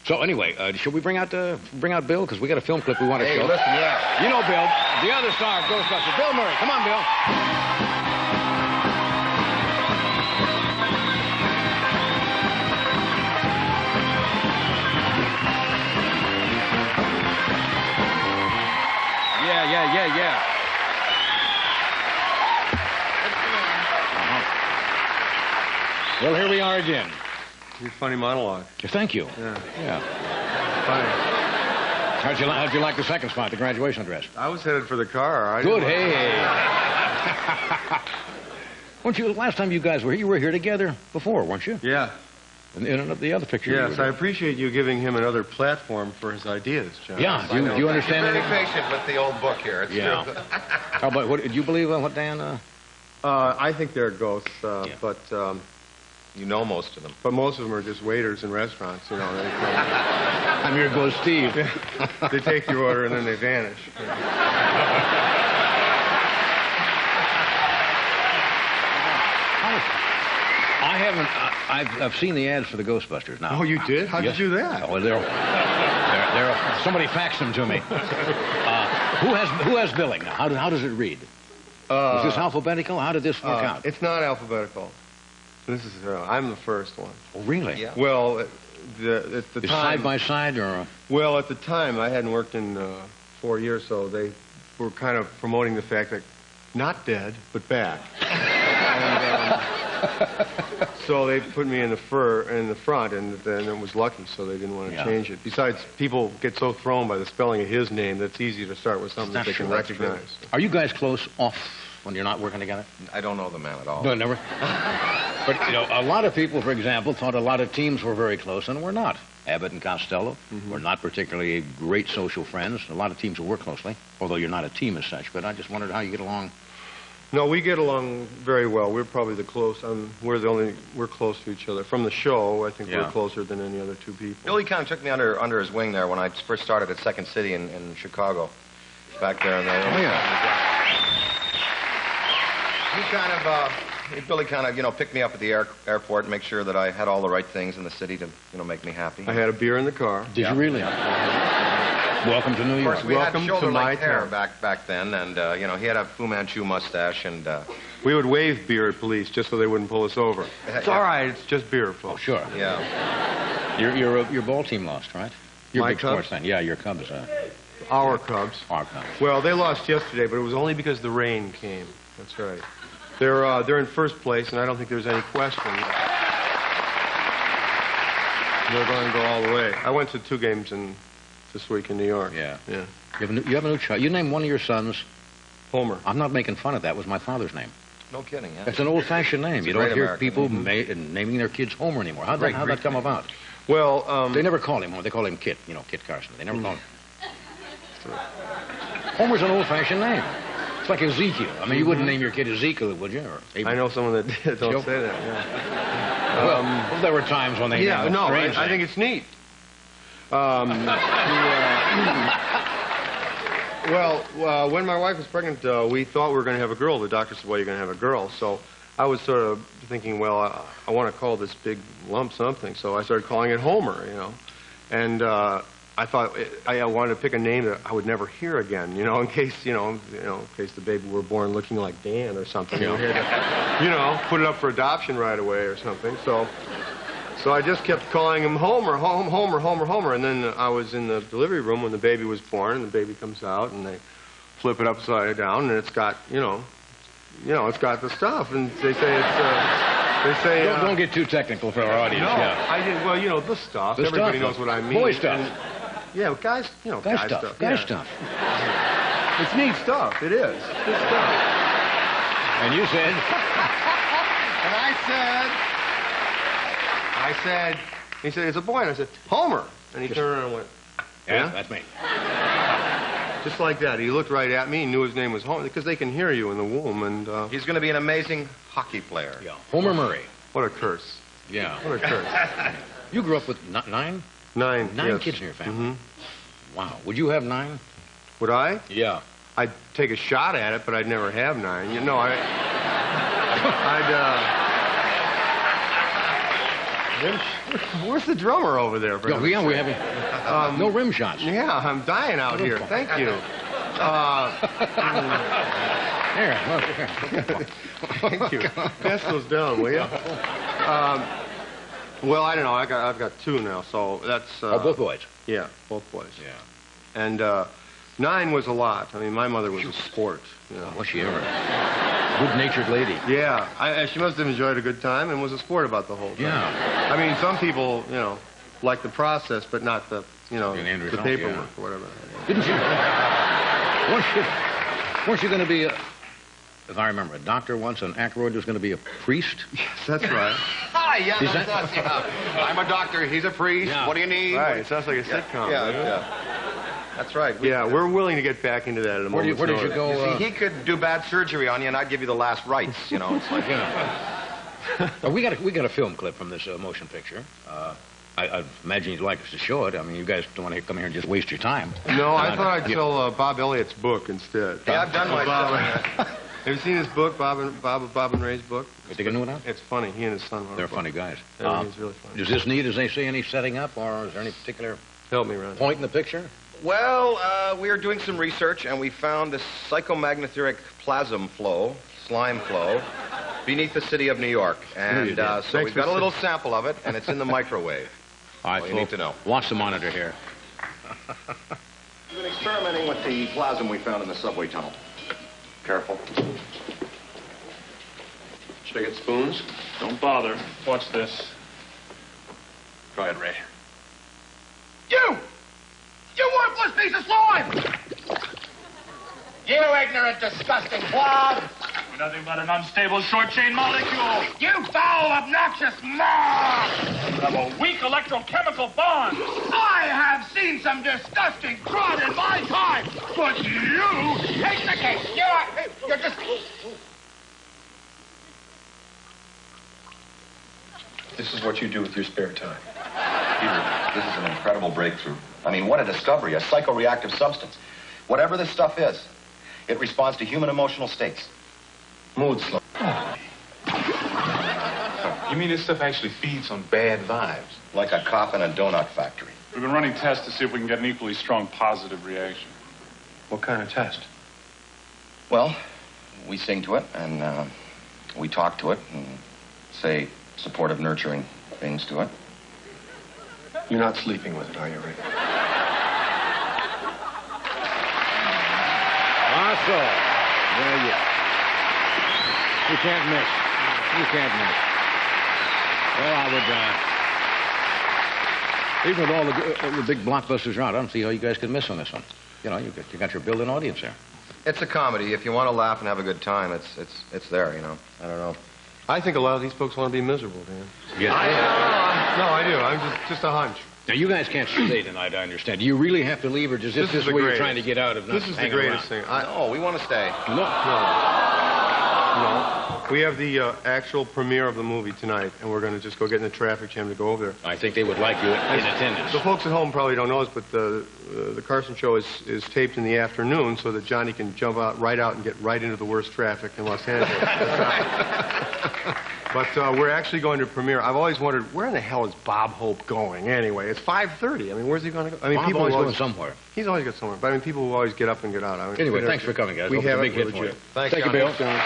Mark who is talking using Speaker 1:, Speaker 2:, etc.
Speaker 1: So anyway, should we bring out Bill? Because we got a film clip we want to show.
Speaker 2: Hey, listen, yeah.
Speaker 1: You know Bill, the other star of Ghostbusters, Bill Murray. Come on, Bill. Yeah. Well, here we are again.
Speaker 3: Your funny monologue.
Speaker 1: Thank you.
Speaker 3: Yeah.
Speaker 1: Funny. How'd you like the second spot, the graduation address?
Speaker 3: I was headed for the car.
Speaker 1: Good, hey. Weren't you, last time you guys were here, you were here together before, weren't you?
Speaker 3: Yeah.
Speaker 1: In the other picture.
Speaker 3: Yes, I appreciate you giving him another platform for his ideas, John.
Speaker 1: Yeah, do you understand
Speaker 2: You're
Speaker 1: anything?
Speaker 2: very patient with the old book here. It's
Speaker 1: Yeah.
Speaker 2: true.
Speaker 1: How about, do you believe what Dan...
Speaker 3: I think they're ghosts, but...
Speaker 2: You know most of them.
Speaker 3: But most of them are just waiters in restaurants, you know.
Speaker 1: I'm your ghost Steve.
Speaker 3: They take your order and then they vanish.
Speaker 1: I haven't... I've seen the ads for the Ghostbusters now.
Speaker 3: Oh, you did? How'd you do that?
Speaker 1: Oh, somebody faxed them to me. Who has billing now? How does it read? Is this alphabetical? How did this work out?
Speaker 3: It's not alphabetical. This is... I'm the first one.
Speaker 1: Oh, really?
Speaker 2: Yeah.
Speaker 3: Well, at the time...
Speaker 1: Side by side, or...
Speaker 3: Well, at the time, I hadn't worked in 4 years, so they were kind of promoting the fact that not dead, but back. And, so they put me in the front, and then it was lucky, so they didn't want to change it. Besides, people get so thrown by the spelling of his name that's easy to start with something that they can recognize.
Speaker 1: Are you guys close off when you're not working together?
Speaker 2: I don't know the man at all.
Speaker 1: No, never. But, you know, a lot of people, for example, thought a lot of teams were very close, and we're not. Abbott and Costello were not particularly great social friends. A lot of teams who work closely, although you're not a team as such. But I just wondered how you get along.
Speaker 3: No, we get along very well. We're probably the close. We're close to each other. From the show, I think we're closer than any other two people.
Speaker 2: Billy kind of took me under his wing there when I first started at Second City in Chicago. Back there in the...
Speaker 1: Oh, yeah.
Speaker 2: Billy kind of, picked me up at the airport and make sure that I had all the right things in the city to, make me happy.
Speaker 3: I had a beer in the car.
Speaker 1: Did you really? Welcome to New York.
Speaker 2: Of course, we had shoulder-length hair back then, and, he had a Fu Manchu mustache, and...
Speaker 3: We would wave beer at police just so they wouldn't pull us over. It's all right, it's just beer, folks.
Speaker 1: Oh, sure.
Speaker 2: Yeah.
Speaker 1: Your ball team lost, right? You're a big sports fan. Yeah, your Cubs.
Speaker 3: Our Cubs.
Speaker 1: Our Cubs.
Speaker 3: Well, they lost yesterday, but it was only because the rain came. That's right. They're in first place, and I don't think there's any question. They're going to go all the way. I went to 2 games this week in New York.
Speaker 1: Yeah.
Speaker 3: Yeah.
Speaker 1: You have a new child. You named one of your sons
Speaker 3: Homer.
Speaker 1: I'm not making fun of that. It was my father's name.
Speaker 2: No kidding, yeah.
Speaker 1: It's an old-fashioned name. You don't hear
Speaker 2: American.
Speaker 1: people naming their kids Homer anymore. How'd that come about?
Speaker 3: Well,
Speaker 1: they never call him Homer. They call him Kit. Kit Carson. They never call him. Homer's an old-fashioned name. It's like Ezekiel. I mean, you wouldn't name your kid Ezekiel, would you? Or
Speaker 3: I know someone that did. Don't say that. Yeah.
Speaker 1: Well, there were times when they named
Speaker 3: no,
Speaker 1: strange
Speaker 3: I think it's neat. When my wife was pregnant, we thought we were going to have a girl. The doctor said, well, you're going to have a girl. So I was sort of thinking, well, I want to call this big lump something. So I started calling it Homer, And I thought I wanted to pick a name that I would never hear again, in case, in case the baby were born looking like Dan or something. We had to, put it up for adoption right away or something. So I just kept calling him Homer, Homer. And then I was in the delivery room when the baby was born, and the baby comes out, and they flip it upside down, and it's got, it's got the stuff. And they say it's,
Speaker 1: don't get too technical for our audience.
Speaker 3: No,
Speaker 1: yeah.
Speaker 3: I did. Well, the stuff. Everybody knows what I mean.
Speaker 1: Boy stuff.
Speaker 3: Yeah, guys, guy stuff.
Speaker 1: Guy stuff.
Speaker 3: It's neat stuff. It is. Good stuff.
Speaker 1: And you said?
Speaker 3: And I said, he said, it's a boy. And I said, Homer. And he turned around and went,
Speaker 1: yeah, that's me.
Speaker 3: Just like that. He looked right at me and knew his name was Homer, because they can hear you in the womb. And
Speaker 2: he's going to be an amazing hockey player.
Speaker 1: Yeah. Homer Murray.
Speaker 3: What a curse.
Speaker 1: Yeah.
Speaker 3: What a curse.
Speaker 1: You grew up with 9?
Speaker 3: 9
Speaker 1: 9 kids in your family. Wow. Would you have 9?
Speaker 3: Would I?
Speaker 1: Yeah.
Speaker 3: I'd take a shot at it, but I'd never have 9. Where's the drummer over there?
Speaker 1: Yeah, we have no rim shots.
Speaker 3: Yeah, I'm dying out here. Thank you.
Speaker 1: Here, look.
Speaker 3: Thank you. Pass those down, will you? Well, I don't know. I've got two now, so that's...
Speaker 1: both boys?
Speaker 3: Yeah, both boys.
Speaker 1: Yeah.
Speaker 3: And 9 was a lot. I mean, my mother was a sport. You know.
Speaker 1: Was she ever? Good-natured lady.
Speaker 3: Yeah. She must have enjoyed a good time and was a sport about the whole thing.
Speaker 1: Yeah.
Speaker 3: I mean, some people, like the process, but not the, the paperwork or whatever.
Speaker 1: Didn't you? Weren't you going to be, if I remember, a doctor once, and Aykroyd was going to be a priest?
Speaker 3: Yes, that's right.
Speaker 2: Hi, yeah, that's us, yeah. I'm a doctor, he's a priest.
Speaker 1: Yeah.
Speaker 2: What do you need?
Speaker 3: Right, it sounds like a sitcom.
Speaker 2: Yeah. That's right.
Speaker 3: We're willing to get back into that at a moment.
Speaker 1: Where did you go?
Speaker 2: You see, he could do bad surgery on you, and I'd give you the last rites. It's like,
Speaker 1: we got a film clip from this motion picture. I imagine you'd like us to show it. I mean, you guys don't want to come here and just waste your time.
Speaker 3: No, I thought I'd tell Bob Elliott's book instead.
Speaker 2: Yeah, I've done my stuff.
Speaker 3: Have you seen his book, Bob and Ray's book?
Speaker 1: You think a new one out?
Speaker 3: It's funny. He and his son wrote
Speaker 1: They're
Speaker 3: a book.
Speaker 1: funny guys.
Speaker 3: Everything's really funny.
Speaker 1: Does this need, as they say, any setting up, or is there any particular
Speaker 3: Help me, Ron.
Speaker 1: point in the picture?
Speaker 2: Well, we are doing some research, and we found this psychomagnetheric plasm flow, slime flow, beneath the city of New York. And so we've got a little sample of it, and it's in the microwave.
Speaker 1: All right,
Speaker 2: you need to know.
Speaker 1: Watch the monitor here.
Speaker 2: We've been experimenting with the plasm we found in the subway tunnel. Careful.
Speaker 3: Should I get spoons?
Speaker 4: Don't bother. Watch this.
Speaker 3: Try it, Ray.
Speaker 5: You! You worthless piece of slime! You ignorant, disgusting blob!
Speaker 4: You're nothing but an unstable short-chain molecule.
Speaker 5: You foul, obnoxious mob!
Speaker 4: You have a weak electrochemical bond.
Speaker 5: I have seen some disgusting crud in my time, but you take the cake. You're just...
Speaker 2: This is what you do with your spare time. Peter, this is an incredible breakthrough. I mean, what a discovery, a psychoreactive substance. Whatever this stuff is, it responds to human emotional states. Mood swings.
Speaker 6: You mean this stuff actually feeds on bad vibes?
Speaker 2: Like a cop in a donut factory.
Speaker 4: We've been running tests to see if we can get an equally strong positive reaction.
Speaker 3: What kind of test?
Speaker 2: Well, we sing to it, and we talk to it, and say supportive, nurturing things to it.
Speaker 3: You're not sleeping with it, are you, Ray?
Speaker 1: Awesome. There you go. You can't miss. You can't miss. Well, I would, even with all the big blockbusters around, I don't see how you guys could miss on this one. You got your built-in audience there.
Speaker 2: It's a comedy. If you want to laugh and have a good time, it's there, I don't know.
Speaker 3: I think a lot of these folks want to be miserable, Dan.
Speaker 1: Yes.
Speaker 3: No, I do. I'm just a hunch.
Speaker 1: Now, you guys can't stay tonight, I understand. Do you really have to leave, or is this
Speaker 3: the
Speaker 1: way you're
Speaker 3: greatest.
Speaker 1: trying to get out of not
Speaker 3: This is the
Speaker 1: hanging
Speaker 3: greatest
Speaker 1: around?
Speaker 3: thing.
Speaker 2: No, we want to stay.
Speaker 1: No.
Speaker 3: We have the actual premiere of the movie tonight, and we're going to just go get in the traffic jam to go over there.
Speaker 1: I think they would like you in attendance.
Speaker 3: The folks at home probably don't know this, but the Carson show is taped in the afternoon so that Johnny can jump right out and get right into the worst traffic in Los Angeles. But we're actually going to premiere. I've always wondered, where in the hell is Bob Hope going anyway? It's 5:30. I mean, where's he going to go? I mean,
Speaker 1: Bob
Speaker 3: people
Speaker 1: always
Speaker 3: always
Speaker 1: going somewhere.
Speaker 3: He's always got somewhere. But I mean, people who always get up and get out.
Speaker 1: Anyway, thanks for coming, guys.
Speaker 3: We
Speaker 1: Hope it's
Speaker 3: have
Speaker 1: a big
Speaker 3: it.
Speaker 1: hit for you.
Speaker 2: Thanks,
Speaker 1: Thank you,
Speaker 2: Johnny.
Speaker 1: Bill.
Speaker 3: Thanks,